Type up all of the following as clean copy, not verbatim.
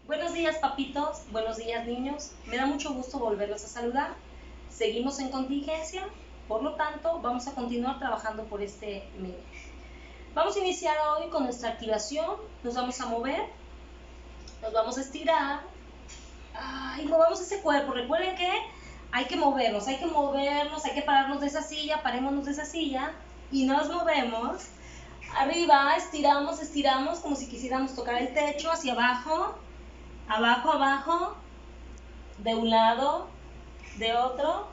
Buenos días, papitos. Buenos días, niños. Me da mucho gusto volverlos a saludar. Seguimos en contingencia, por lo tanto, vamos a continuar trabajando por este medio. Vamos a iniciar hoy con nuestra activación. Nos vamos a mover, nos vamos a estirar y movamos ese cuerpo. Recuerden que hay que movernos, hay que pararnos de esa silla, parémonos de esa silla y nos movemos. Arriba, estiramos como si quisiéramos tocar el techo, hacia abajo, abajo, de un lado, de otro,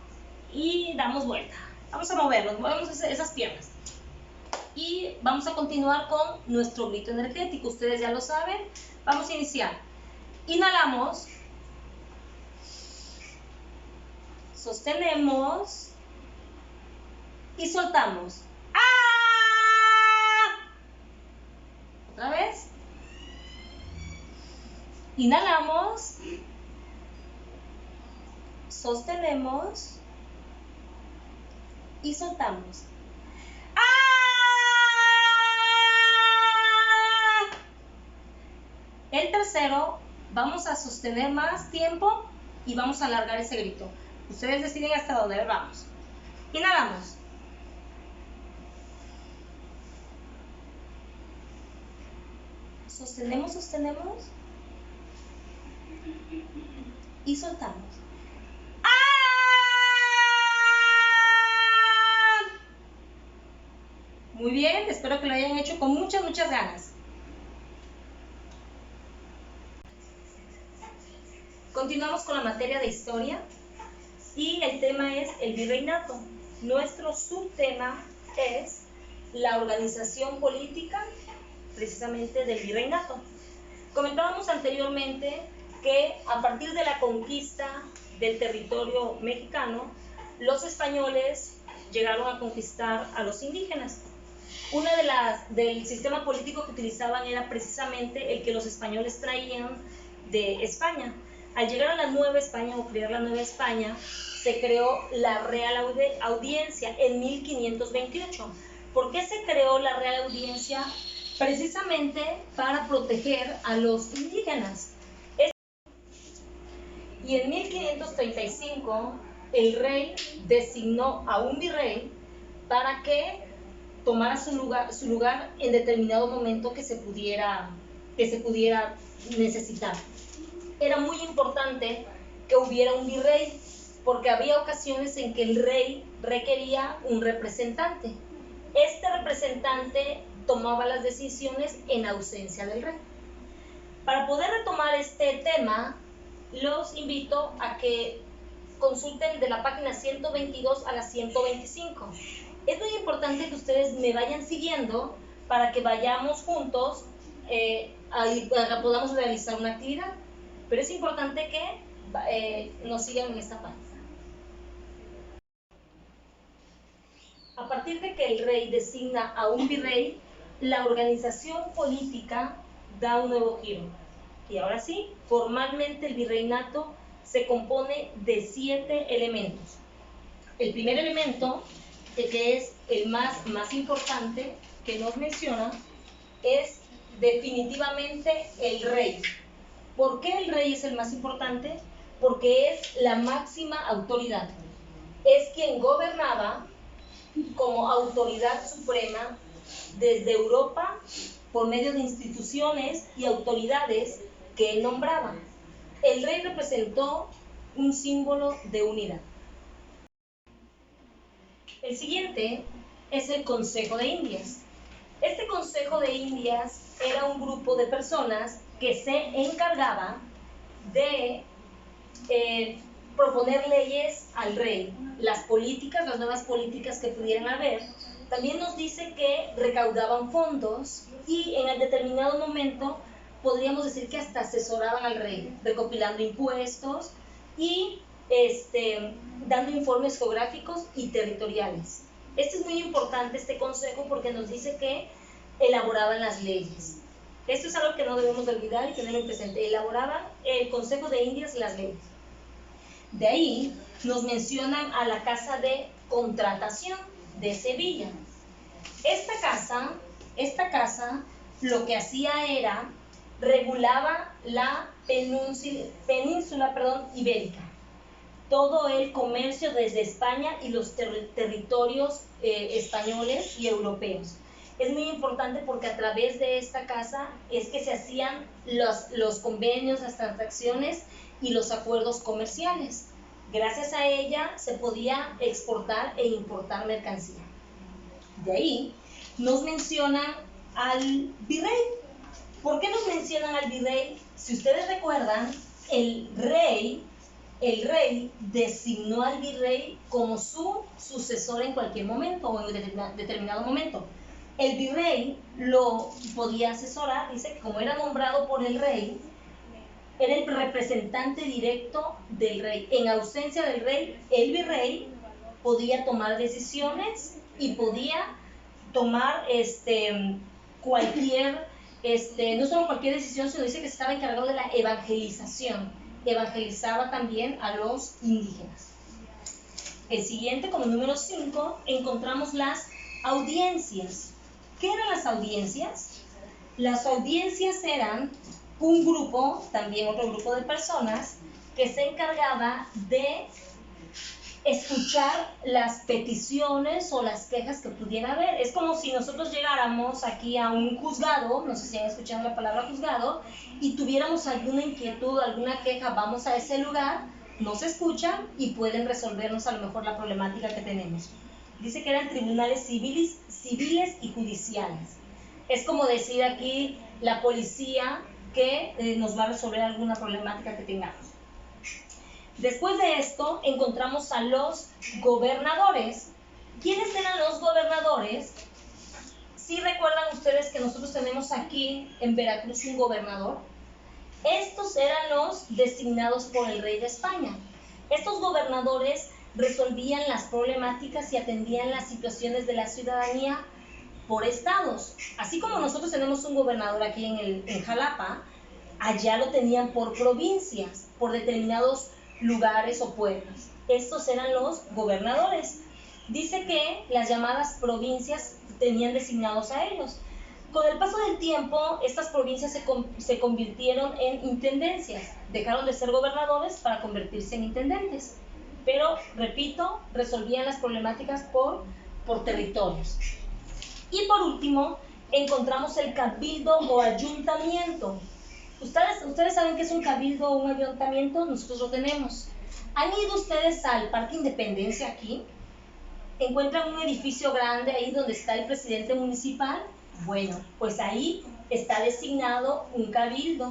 y damos vuelta. Vamos a movernos, movemos esas piernas. Y vamos a continuar con nuestro grito energético. Ustedes ya lo saben. Vamos a iniciar. Inhalamos. Sostenemos. Y soltamos. ¡Ah! Otra vez. Inhalamos. Sostenemos. Y soltamos. El tercero, vamos a sostener más tiempo y vamos a alargar ese grito. Ustedes deciden hasta dónde. A ver, vamos. Inhalamos. Sostenemos. Y soltamos. Muy bien, espero que lo hayan hecho con muchas ganas. Continuamos con la materia de historia y el tema es el virreinato. Nuestro subtema es la organización política precisamente del virreinato. Comentábamos anteriormente que a partir de la conquista del territorio mexicano, los españoles llegaron a conquistar a los indígenas. Una del sistema político que utilizaban era precisamente el que los españoles traían de España. Al llegar a la Nueva España o crear la Nueva España, se creó la Real Audiencia en 1528. ¿Por qué se creó la Real Audiencia? Precisamente para proteger a los indígenas. Y en 1535 el rey designó a un virrey para que tomara su lugar en determinado momento que se pudiera necesitar. Era muy importante que hubiera un virrey, porque había ocasiones en que el rey requería un representante. Este representante tomaba las decisiones en ausencia del rey. Para poder retomar este tema, los invito a que consulten de la página 122 a la 125. Es muy importante que ustedes me vayan siguiendo para que vayamos juntos para que podamos realizar una actividad. Pero es importante que nos sigan en esta página. A partir de que el rey designa a un virrey, la organización política da un nuevo giro. Y ahora sí, formalmente el virreinato se compone de 7 elementos. El primer elemento, que es el más importante que nos menciona, es definitivamente el rey. ¿Por qué el rey es el más importante? Porque es la máxima autoridad. Es quien gobernaba como autoridad suprema desde Europa por medio de instituciones y autoridades que él nombraba. El rey representó un símbolo de unidad. El siguiente es el Consejo de Indias. Este Consejo de Indias era un grupo de personas que se encargaba de proponer leyes al rey, las nuevas políticas que pudieran haber. También nos dice que recaudaban fondos y en el determinado momento podríamos decir que hasta asesoraban al rey, recopilando impuestos y dando informes geográficos y territoriales. Este es muy importante, este consejo, porque nos dice que elaboraban las leyes. Esto es algo que no debemos de olvidar y tener presente. Elaboraban el Consejo de Indias las leyes. De ahí nos mencionan a la Casa de Contratación de Sevilla. Esta casa lo que hacía era regulaba la península ibérica, todo el comercio desde España y los territorios españoles y europeos. Es muy importante porque a través de esta casa es que se hacían los convenios, las transacciones y los acuerdos comerciales. Gracias a ella se podía exportar e importar mercancía. De ahí nos mencionan al virrey. ¿Por qué nos mencionan al virrey? Si ustedes recuerdan, el rey designó al virrey como su sucesor en cualquier momento o en determinado momento. El virrey lo podía asesorar, dice que como era nombrado por el rey, era el representante directo del rey. En ausencia del rey, el virrey podía tomar decisiones y podía tomar cualquier, no solo cualquier decisión, sino dice que estaba encargado de la evangelización. Evangelizaba también a los indígenas. El siguiente, como número 5, encontramos las audiencias. ¿Qué eran las audiencias? Las audiencias eran un grupo, también otro grupo de personas, que se encargaba de escuchar las peticiones o las quejas que pudiera haber. Es como si nosotros llegáramos aquí a un juzgado, no sé si han escuchado la palabra juzgado, y tuviéramos alguna inquietud, alguna queja, vamos a ese lugar, nos escuchan y pueden resolvernos a lo mejor la problemática que tenemos. Dice que eran tribunales civiles y judiciales. Es como decir aquí la policía que nos va a resolver alguna problemática que tengamos. Después de esto encontramos a los gobernadores. ¿Quiénes eran los gobernadores? ¿Sí recuerdan ustedes que nosotros tenemos aquí en Veracruz un gobernador? Estos eran los designados por el rey de España. Estos gobernadores resolvían las problemáticas y atendían las situaciones de la ciudadanía por estados. Así como nosotros tenemos un gobernador aquí en Jalapa, allá lo tenían por provincias, por determinados lugares o pueblos. Estos eran los gobernadores. Dice que las llamadas provincias tenían designados a ellos. Con el paso del tiempo, estas provincias se convirtieron en intendencias. Dejaron de ser gobernadores para convertirse en intendentes. Pero, repito, resolvían las problemáticas por territorios. Y por último, encontramos el cabildo o ayuntamiento. ¿Ustedes saben qué es un cabildo o un ayuntamiento? Nosotros lo tenemos. ¿Han ido ustedes al Parque Independencia aquí? ¿Encuentran un edificio grande ahí donde está el presidente municipal? Bueno, pues ahí está designado un cabildo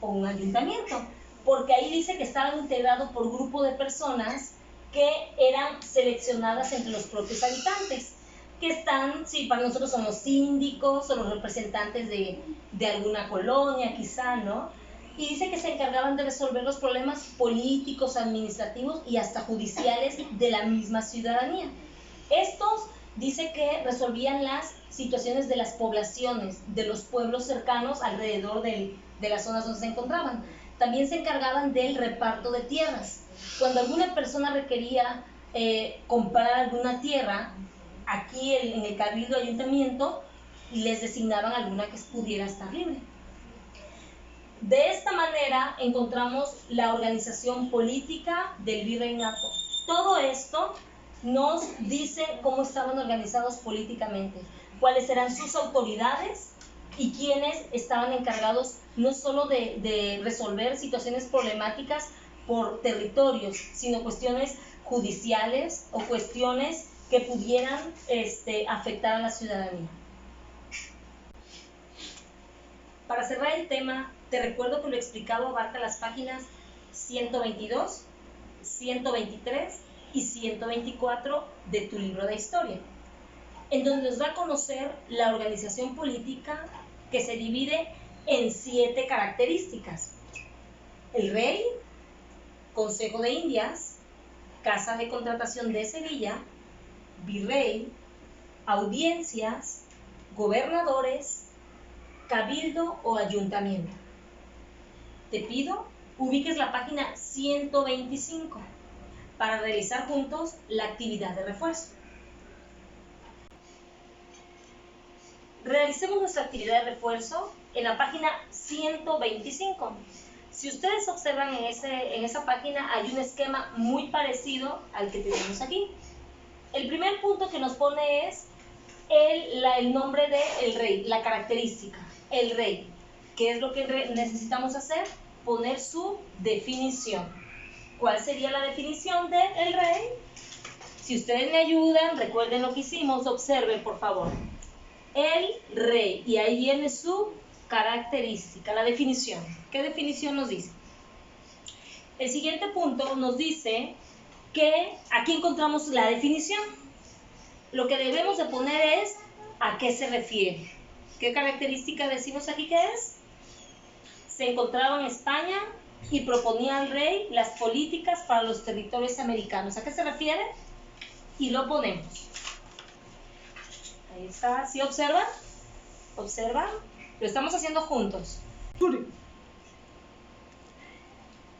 o un ayuntamiento, porque ahí dice que estaban integrados por grupo de personas que eran seleccionadas entre los propios habitantes, que están, sí, para nosotros son los síndicos o los representantes de alguna colonia quizá, ¿no? Y dice que se encargaban de resolver los problemas políticos, administrativos y hasta judiciales de la misma ciudadanía. Estos dice que resolvían las situaciones de las poblaciones, de los pueblos cercanos alrededor de las zonas donde se encontraban. También se encargaban del reparto de tierras. Cuando alguna persona requería comprar alguna tierra, aquí en el cabildo ayuntamiento les designaban alguna que pudiera estar libre. De esta manera encontramos la organización política del virreinato. Todo esto nos dice cómo estaban organizados políticamente, cuáles eran sus autoridades y quiénes estaban encargados no solo de resolver situaciones problemáticas por territorios, sino cuestiones judiciales o cuestiones que pudieran afectar a la ciudadanía. Para cerrar el tema, te recuerdo que lo explicado abarca las páginas 122, 123 y 124 de tu libro de historia, en donde nos va a conocer la organización política que se divide en 7 características: el rey, Consejo de Indias, Casa de Contratación de Sevilla, virrey, audiencias, gobernadores, cabildo o ayuntamiento. Te pido ubiques la página 125 para realizar juntos la actividad de refuerzo. Realicemos nuestra actividad de refuerzo en la página 125. Si ustedes observan en esa página hay un esquema muy parecido al que tenemos aquí. El primer punto que nos pone es el nombre del rey, la característica, el rey. ¿Qué es lo que necesitamos hacer? Poner su definición. ¿Cuál sería la definición del rey? Si ustedes me ayudan, recuerden lo que hicimos, observen por favor. El rey, y ahí viene su característica, la definición. ¿Qué definición nos dice? El siguiente punto nos dice que aquí encontramos la definición. Lo que debemos de poner es a qué se refiere. ¿Qué característica decimos aquí que es? Se encontraba en España y proponía al rey las políticas para los territorios americanos. ¿A qué se refiere? Y lo ponemos. Ahí está. ¿Sí observan? ¿Observan? Lo estamos haciendo juntos.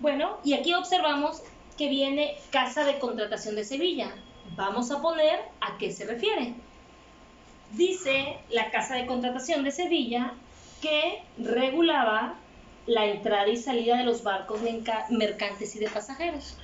Bueno, y aquí observamos que viene Casa de Contratación de Sevilla. Vamos a poner a qué se refiere. Dice la Casa de Contratación de Sevilla que regulaba la entrada y salida de los barcos mercantes y de pasajeros.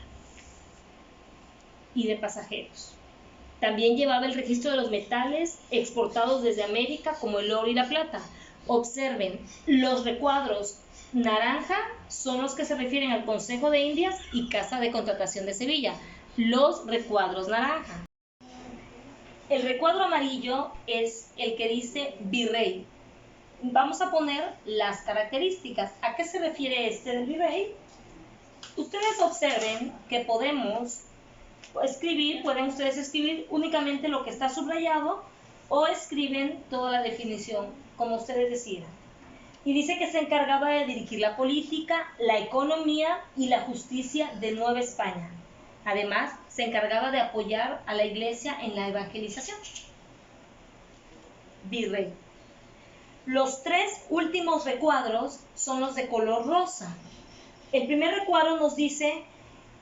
También llevaba el registro de los metales exportados desde América, como el oro y la plata. Observen, los recuadros naranja son los que se refieren al Consejo de Indias y Casa de Contratación de Sevilla. Los recuadros naranja. El recuadro amarillo es el que dice virrey. Vamos a poner las características. ¿A qué se refiere este del virrey? Ustedes observen que podemos pueden ustedes escribir únicamente lo que está subrayado o escriben toda la definición, como ustedes decidan. Y dice que se encargaba de dirigir la política, la economía y la justicia de Nueva España. Además, se encargaba de apoyar a la iglesia en la evangelización. Virrey. Los tres últimos recuadros son los de color rosa. El primer recuadro nos dice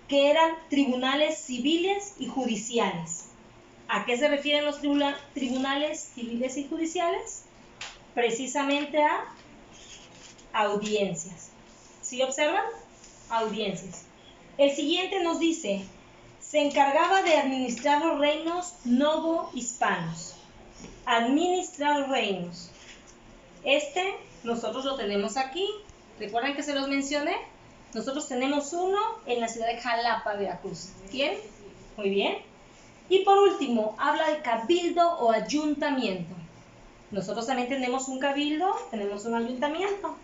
que eran tribunales civiles y judiciales. ¿A qué se refieren los tribunales civiles y judiciales? Precisamente a audiencias. ¿Sí observan? Audiencias. El siguiente nos dice, se encargaba de administrar los reinos novohispanos. Administrar los reinos. Nosotros lo tenemos aquí. ¿Recuerdan que se los mencioné? Nosotros tenemos uno en la ciudad de Jalapa, Veracruz. ¿Quién? Muy bien. Y por último, habla de cabildo o ayuntamiento. Nosotros también tenemos un cabildo, tenemos un ayuntamiento.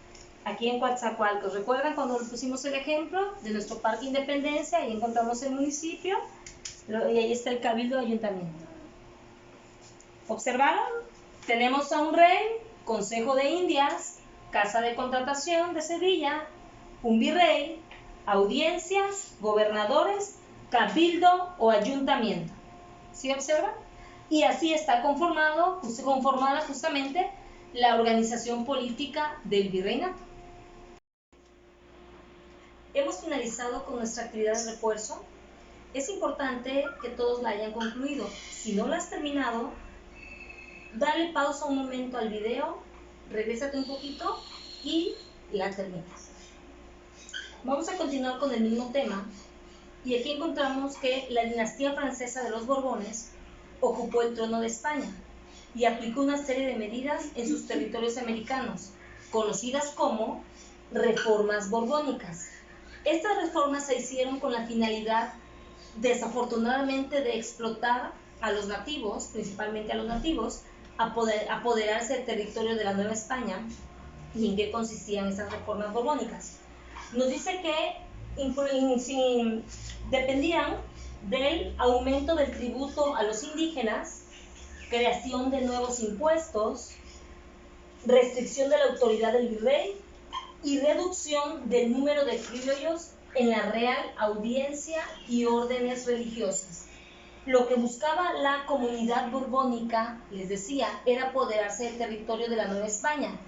Aquí en Coatzacoalcos. ¿Recuerdan cuando pusimos el ejemplo de nuestro Parque Independencia? Ahí encontramos el municipio y ahí está el cabildo o ayuntamiento. ¿Observaron? Tenemos a un rey, Consejo de Indias, Casa de Contratación de Sevilla, un virrey, audiencias, gobernadores, cabildo o ayuntamiento. ¿Sí observan? Y así está conformada justamente la organización política del virreinato. Hemos finalizado con nuestra actividad de refuerzo. Es importante que todos la hayan concluido. Si no la has terminado, dale pausa un momento al video, regrésate un poquito y la terminas. Vamos a continuar con el mismo tema y aquí encontramos que la dinastía francesa de los Borbones ocupó el trono de España y aplicó una serie de medidas en sus territorios americanos, conocidas como reformas borbónicas. Estas reformas se hicieron con la finalidad, desafortunadamente, de explotar a los nativos, principalmente a los nativos, apoderarse del territorio de la Nueva España. ¿Y en qué consistían esas reformas borbónicas? Nos dice que dependían del aumento del tributo a los indígenas, creación de nuevos impuestos, restricción de la autoridad del virrey y reducción del número de criollos en la Real Audiencia y órdenes religiosas. Lo que buscaba la comunidad borbónica, les decía, era apoderarse del territorio de la Nueva España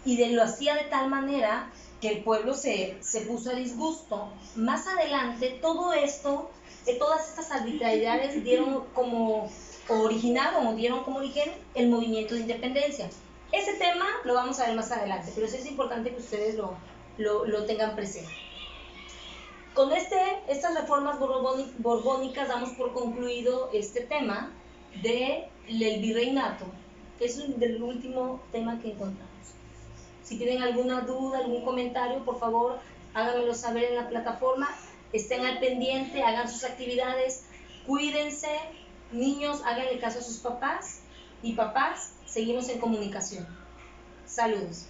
y lo hacía de tal manera que el pueblo se puso a disgusto. Más adelante, todo esto, todas estas arbitrariedades dieron como originaron o dieron como origen el movimiento de independencia. Ese tema lo vamos a ver más adelante, pero sí es importante que ustedes lo tengan presente. Con estas reformas borbónicas damos por concluido este tema del virreinato, que es el último tema que encontramos. Si tienen alguna duda, algún comentario, por favor, háganmelo saber en la plataforma. Estén al pendiente, hagan sus actividades, cuídense. Niños, háganle caso a sus papás. Y papás, seguimos en comunicación. Saludos.